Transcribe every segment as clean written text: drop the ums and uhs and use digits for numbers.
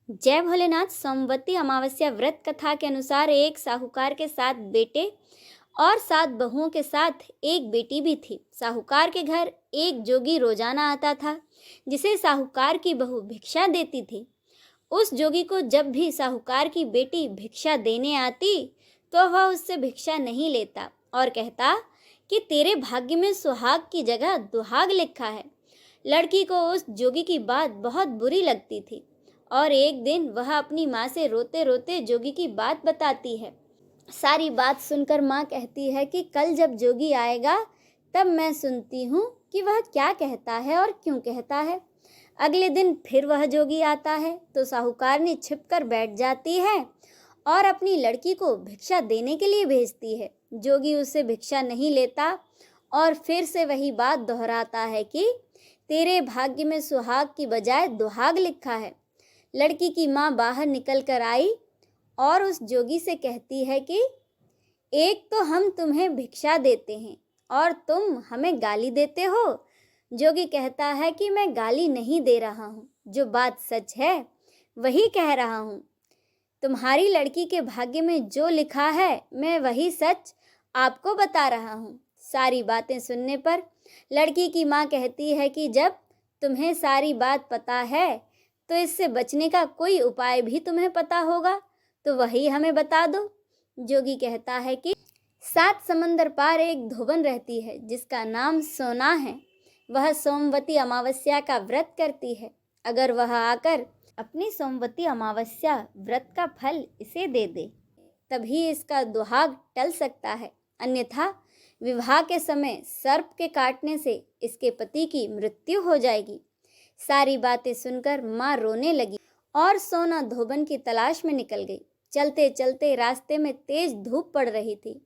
जय भोलेनाथ। सोमवती अमावस्या व्रत कथा के अनुसार एक साहूकार के 7 बेटे और 7 बहुओं के साथ एक बेटी भी थी। साहूकार के घर एक जोगी रोजाना आता था, जिसे साहूकार की बहू भिक्षा देती थी। उस जोगी को जब भी साहूकार की बेटी भिक्षा देने आती तो वह उससे भिक्षा नहीं लेता और कहता कि तेरे भाग्य में सुहाग की जगह दुहाग लिखा है। लड़की को उस जोगी की बात बहुत बुरी लगती थी और एक दिन वह अपनी माँ से रोते रोते जोगी की बात बताती है। सारी बात सुनकर माँ कहती है कि कल जब जोगी आएगा तब मैं सुनती हूँ कि वह क्या कहता है और क्यों कहता है। अगले दिन फिर वह जोगी आता है तो साहूकारनी छिपकर बैठ जाती है और अपनी लड़की को भिक्षा देने के लिए भेजती है। जोगी उससे भिक्षा नहीं लेता और फिर से वही बात दोहराता है कि तेरे भाग्य में सुहाग की बजाय दुहाग लिखा है। लड़की की माँ बाहर निकल कर आई और उस जोगी से कहती है कि एक तो हम तुम्हें भिक्षा देते हैं और तुम हमें गाली देते हो। जोगी कहता है कि मैं गाली नहीं दे रहा हूँ, जो बात सच है वही कह रहा हूँ। तुम्हारी लड़की के भाग्य में जो लिखा है मैं वही सच आपको बता रहा हूँ। सारी बातें सुनने पर लड़की की माँ कहती है कि जब तुम्हें सारी बात पता है तो इससे बचने का कोई उपाय भी तुम्हें पता होगा, तो वही हमें बता दो। जोगी कहता है कि 7 समंदर पार एक धोबन रहती है जिसका नाम सोना है। वह सोमवती अमावस्या का व्रत करती है। अगर वह आकर अपनी सोमवती अमावस्या व्रत का फल इसे दे दे तभी इसका दुहाग टल सकता है, अन्यथा विवाह के समय सर्प के काटने से इसके पति की मृत्यु हो जाएगी। सारी बातें सुनकर माँ रोने लगी और सोना धोबन की तलाश में निकल गई। चलते चलते रास्ते में तेज धूप पड़ रही थी,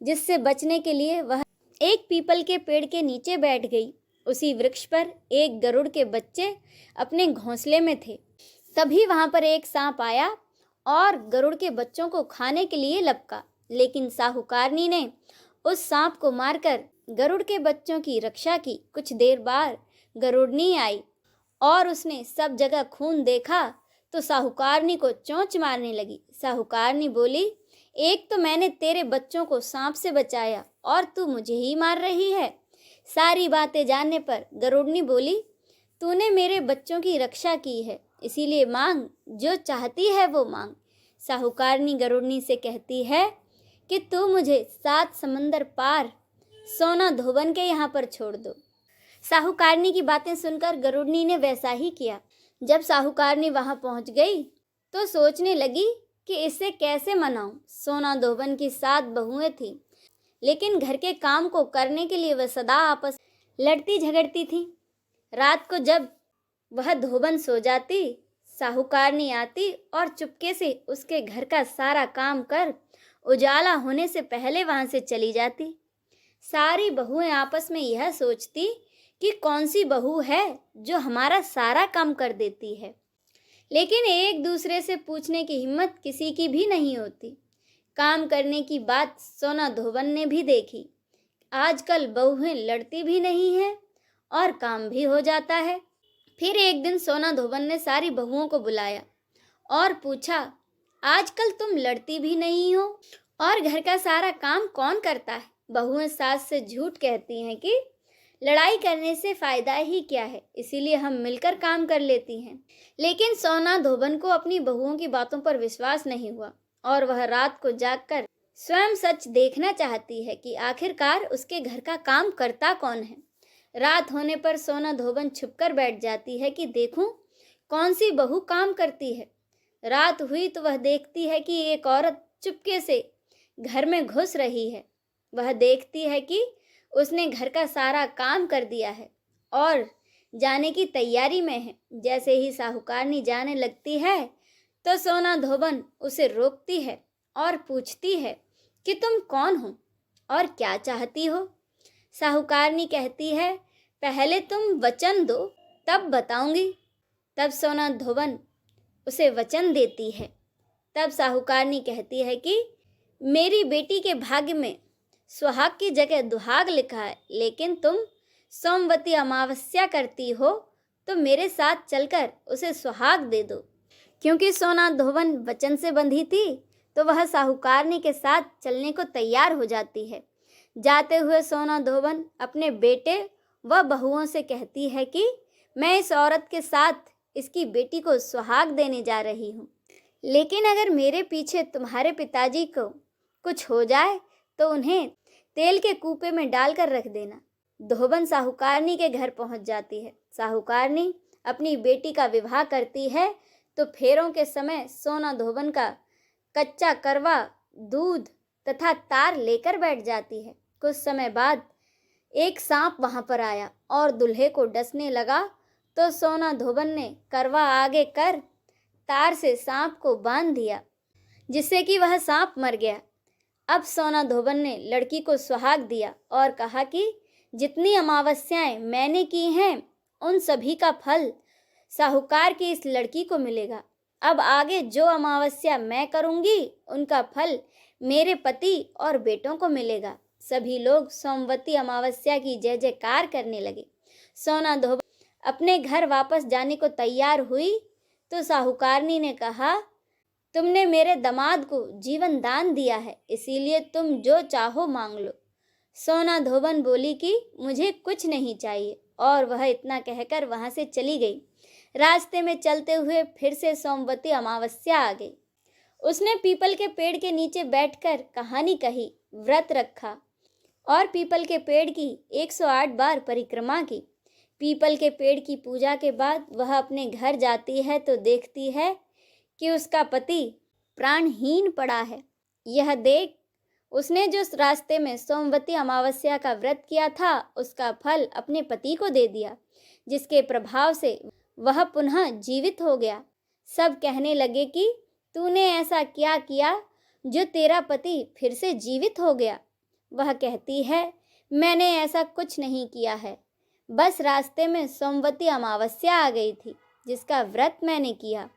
जिससे बचने के लिए वह एक पीपल के पेड़ के नीचे बैठ गई। उसी वृक्ष पर एक गरुड़ के बच्चे अपने घोंसले में थे। तभी वहां पर एक सांप आया और गरुड़ के बच्चों को खाने के लिए लपका, लेकिन साहूकारनी ने उस सांप को मारकर गरुड़ के बच्चों की रक्षा की। कुछ देर बाद गरुड़नी आई और उसने सब जगह खून देखा तो साहूकारनी को चोंच मारने लगी। साहूकारनी बोली, एक तो मैंने तेरे बच्चों को सांप से बचाया और तू मुझे ही मार रही है। सारी बातें जानने पर गरुड़नी बोली, तूने मेरे बच्चों की रक्षा की है, इसीलिए मांग, जो चाहती है वो मांग। साहूकारनी गरुड़नी से कहती है कि तू मुझे 7 समंदर पार सोना धोबन के यहाँ पर छोड़ दो। साहूकारनी की बातें सुनकर गरुड़नी ने वैसा ही किया। जब साहूकारनी वहां पहुंच गई तो सोचने लगी कि इसे कैसे मनाऊं। सोना धोबन की 7 बहुएं थीं, लेकिन घर के काम को करने के लिए वह सदा आपस लड़ती झगड़ती थी। रात को जब वह धोबन सो जाती, साहूकारनी आती और चुपके से उसके घर का सारा काम कर उजाला होने से पहले वहां से चली जाती। सारी बहुएं आपस में यह सोचती कि कौन सी बहू है जो हमारा सारा काम कर देती है, लेकिन एक दूसरे से पूछने की हिम्मत किसी की भी नहीं होती। काम करने की बात सोना धोबन ने भी देखी। आजकल बहुएं लड़ती भी नहीं हैं और काम भी हो जाता है। फिर एक दिन सोना धोबन ने सारी बहुओं को बुलाया और पूछा, आजकल तुम लड़ती भी नहीं हो और घर का सारा काम कौन करता है? बहुएं सास से झूठ कहती हैं कि लड़ाई करने से फायदा ही क्या है, इसीलिए हम मिलकर काम कर लेती हैं। लेकिन सोना धोबन को अपनी बहुओं की बातों पर विश्वास नहीं हुआ और वह रात को जागकर स्वयं सच देखना चाहती है कि आखिरकार उसके घर का काम करता कौन है। रात होने पर सोना धोबन छुपकर बैठ जाती है कि देखूं कौन सी बहू काम करती है। रात हुई तो वह देखती है कि एक औरत चुपके से घर में घुस रही है। वह देखती है कि उसने घर का सारा काम कर दिया है और जाने की तैयारी में है। जैसे ही साहूकारनी जाने लगती है तो सोना धोबन उसे रोकती है और पूछती है कि तुम कौन हो और क्या चाहती हो। साहूकारनी कहती है, पहले तुम वचन दो तब बताऊंगी। तब सोना धोबन उसे वचन देती है। तब साहूकारनी कहती है कि मेरी बेटी के भाग्य में सुहाग की जगह दुहाग लिखा है, लेकिन तुम सोमवती अमावस्या करती हो तो मेरे साथ चलकर उसे सुहाग दे दो। क्योंकि सोना धोबन वचन से बंधी थी, तो वह साहूकारनी के साथ चलने को तैयार हो जाती है। जाते हुए सोना धोबन अपने बेटे व बहुओं से कहती है कि मैं इस औरत के साथ इसकी बेटी को सुहाग देने जा रही हूँ, लेकिन अगर मेरे पीछे तुम्हारे पिताजी को कुछ हो जाए तो उन्हें तेल के कूपे में डालकर रख देना। धोबन साहूकारनी के घर पहुंच जाती है। साहूकारनी अपनी बेटी का विवाह करती है तो फेरों के समय सोना धोबन का कच्चा करवा दूध तथा तार लेकर बैठ जाती है। कुछ समय बाद एक सांप वहां पर आया और दूल्हे को डसने लगा, तो सोना धोबन ने करवा आगे कर तार से सांप को बांध दिया, जिससे कि वह सांप मर गया। अब सोना धोबन ने लड़की को सुहाग दिया और कहा कि जितनी अमावस्याएं मैंने की हैं उन सभी का फल साहूकार की इस लड़की को मिलेगा। अब आगे जो अमावस्या मैं करूंगी उनका फल मेरे पति और बेटों को मिलेगा। सभी लोग सोमवती अमावस्या की जय जयकार करने लगे। सोना धोबन अपने घर वापस जाने को तैयार हुई तो साहूकारनी ने कहा, तुमने मेरे दामाद को जीवन दान दिया है, इसीलिए तुम जो चाहो मांग लो। सोना धोबन बोली कि मुझे कुछ नहीं चाहिए, और वह इतना कहकर वहां से चली गई। रास्ते में चलते हुए फिर से सोमवती अमावस्या आ गई। उसने पीपल के पेड़ के नीचे बैठकर कहानी कही, व्रत रखा और पीपल के पेड़ की 108 बार परिक्रमा की। पीपल के पेड़ की पूजा के बाद वह अपने घर जाती है तो देखती है कि उसका पति प्राणहीन पड़ा है। यह देख उसने जो रास्ते में सोमवती अमावस्या का व्रत किया था उसका फल अपने पति को दे दिया, जिसके प्रभाव से वह पुनः जीवित हो गया। सब कहने लगे कि तूने ऐसा क्या किया जो तेरा पति फिर से जीवित हो गया। वह कहती है, मैंने ऐसा कुछ नहीं किया है, बस रास्ते में सोमवती अमावस्या आ गई थी जिसका व्रत मैंने किया,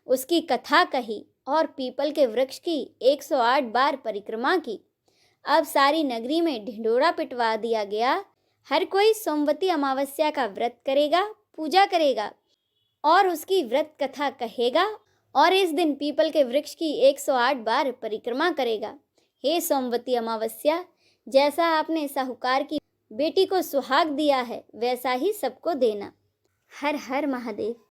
उसकी कथा कही और पीपल के वृक्ष की 108 बार परिक्रमा की। अब सारी नगरी में ढिंढोरा पिटवा दिया गया। हर कोई सोमवती अमावस्या का व्रत करेगा, पूजा करेगा और उसकी व्रत कथा कहेगा और इस दिन पीपल के वृक्ष की 108 बार परिक्रमा करेगा। हे सोमवती अमावस्या, जैसा आपने साहूकार की बेटी को सुहाग दिया है वैसा ही सबको देना। हर हर महादेव।